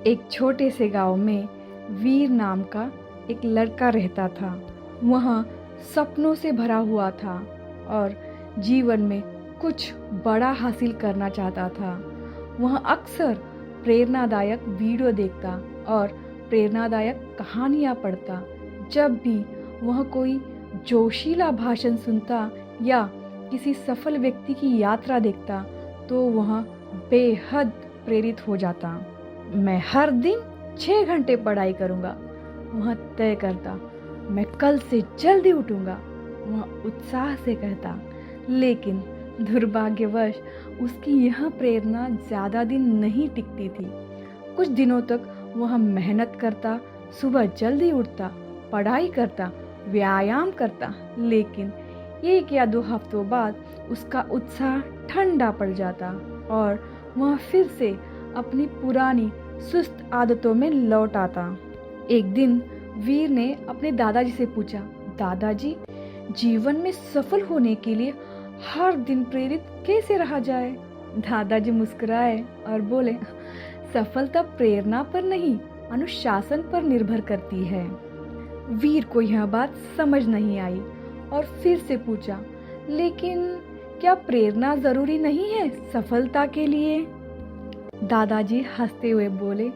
एक छोटे से गांव में वीर नाम का एक लड़का रहता था। वह सपनों से भरा हुआ था और जीवन में कुछ बड़ा हासिल करना चाहता था। वह अक्सर प्रेरणादायक वीडियो देखता और प्रेरणादायक कहानियाँ पढ़ता। जब भी वह कोई जोशीला भाषण सुनता या किसी सफल व्यक्ति की यात्रा देखता तो वह बेहद प्रेरित हो जाता। मैं हर दिन 6 घंटे पढ़ाई करूँगा, वह तय करता। मैं कल से जल्दी उठूँगा, वह उत्साह से कहता। लेकिन दुर्भाग्यवश उसकी यह प्रेरणा ज़्यादा दिन नहीं टिकती थी। कुछ दिनों तक वह मेहनत करता, सुबह जल्दी उठता, पढ़ाई करता, व्यायाम करता, लेकिन 1 या 2 हफ्तों बाद उसका उत्साह ठंडा पड़ जाता और वह फिर से अपनी पुरानी सुस्त आदतों में लौट आता। एक दिन वीर ने अपने दादाजी से पूछा, दादाजी, जीवन में सफल होने के लिए हर दिन प्रेरित कैसे रहा जाए? दादाजी मुस्कुराए और बोले, सफलता प्रेरणा पर नहीं, अनुशासन पर निर्भर करती है। वीर को यह बात समझ नहीं आई और फिर से पूछा, लेकिन क्या प्रेरणा जरूरी नहीं है सफलता के लिए? दादाजी हंसते हुए बोले,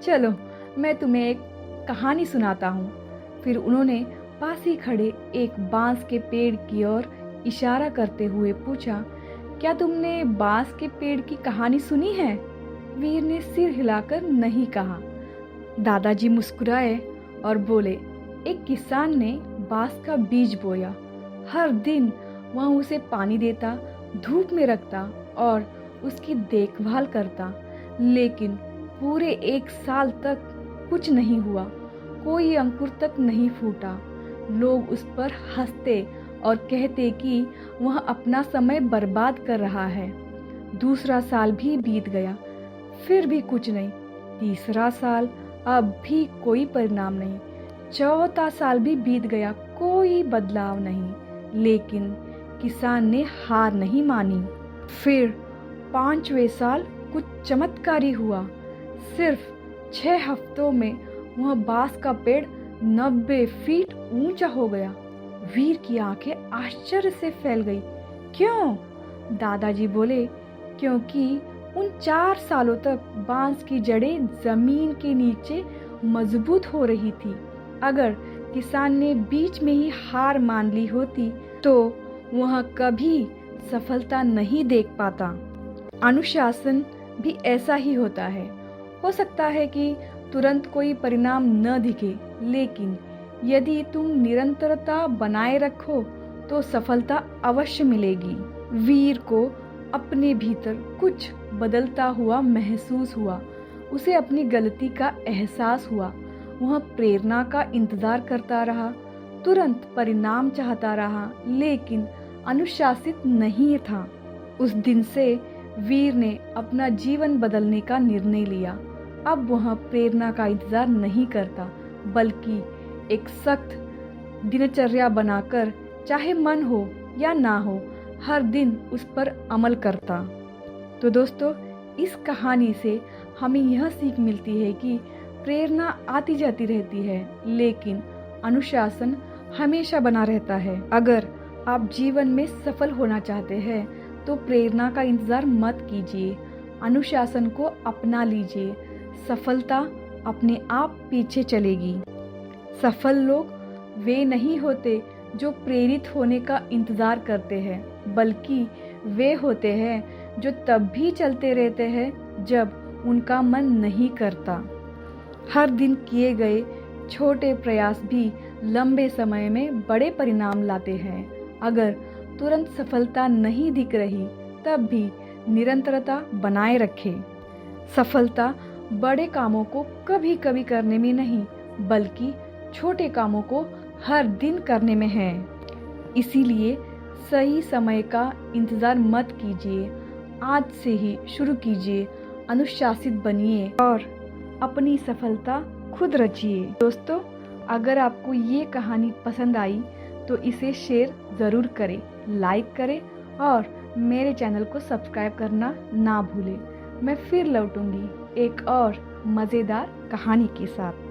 चलो मैं तुम्हें एक कहानी सुनाता हूँ। फिर उन्होंने पास ही खड़े एक बांस के पेड़ की ओर इशारा करते हुए पूछा, क्या तुमने बांस के पेड़ की कहानी सुनी है? वीर ने सिर हिलाकर नहीं कहा। दादाजी मुस्कुराए और बोले, एक किसान ने बांस का बीज बोया। हर दिन वह उसे पानी देता, धूप में रखता और उसकी देखभाल करता, लेकिन पूरे 1 साल तक कुछ नहीं हुआ। कोई अंकुर तक नहीं फूटा। लोग उस पर हंसते और कहते कि वह अपना समय बर्बाद कर रहा है। दूसरा साल भी बीत गया, फिर भी कुछ नहीं। तीसरा साल, अब भी कोई परिणाम नहीं। चौथा साल भी बीत गया, कोई बदलाव नहीं। लेकिन किसान ने हार नहीं मानी। फिर 5वें साल कुछ चमत्कारी हुआ। सिर्फ 6 हफ्तों में वह बांस का पेड़ 90 फीट ऊंचा हो गया। वीर की आंखें आश्चर्य से फैल गई। क्यों? दादाजी बोले, क्योंकि उन 4 सालों तक बांस की जड़ें जमीन के नीचे मजबूत हो रही थी। अगर किसान ने बीच में ही हार मान ली होती तो वह कभी सफलता नहीं देख पाता। अनुशासन भी ऐसा ही होता है। हो सकता है कि तुरंत कोई परिणाम न दिखे, लेकिन यदि तुम निरंतरता बनाए रखो तो सफलता अवश्य मिलेगी। वीर को अपने भीतर कुछ बदलता हुआ महसूस हुआ। उसे अपनी गलती का एहसास हुआ। वह प्रेरणा का इंतजार करता रहा, तुरंत परिणाम चाहता रहा, लेकिन अनुशासित नहीं था। उस दिन से वीर ने अपना जीवन बदलने का निर्णय लिया। अब वह प्रेरणा का इंतजार नहीं करता, बल्कि एक सख्त दिनचर्या बनाकर, चाहे मन हो या ना हो, हर दिन उस पर अमल करता। तो दोस्तों, इस कहानी से हमें यह सीख मिलती है कि प्रेरणा आती जाती रहती है, लेकिन अनुशासन हमेशा बना रहता है। अगर आप जीवन में सफल होना चाहते हैं तो प्रेरणा का इंतजार मत कीजिए, अनुशासन को अपना लीजिए। सफलता अपने आप पीछे चलेगी। सफल लोग वे नहीं होते जो प्रेरित होने का इंतजार करते हैं, बल्कि वे होते हैं जो तब भी चलते रहते हैं जब उनका मन नहीं करता। हर दिन किए गए छोटे प्रयास भी लंबे समय में बड़े परिणाम लाते हैं। अगर तुरंत सफलता नहीं दिख रही, तब भी निरंतरता बनाए रखें। सफलता बड़े कामों को कभी कभी करने में नहीं, बल्कि छोटे कामों को हर दिन करने में है। इसीलिए सही समय का इंतजार मत कीजिए, आज से ही शुरू कीजिए, अनुशासित बनिए और अपनी सफलता खुद रचिए। दोस्तों, अगर आपको ये कहानी पसंद आई तो इसे शेयर ज़रूर करें, लाइक करें और मेरे चैनल को सब्सक्राइब करना ना भूलें। मैं फिर लौटूंगी एक और मज़ेदार कहानी के साथ।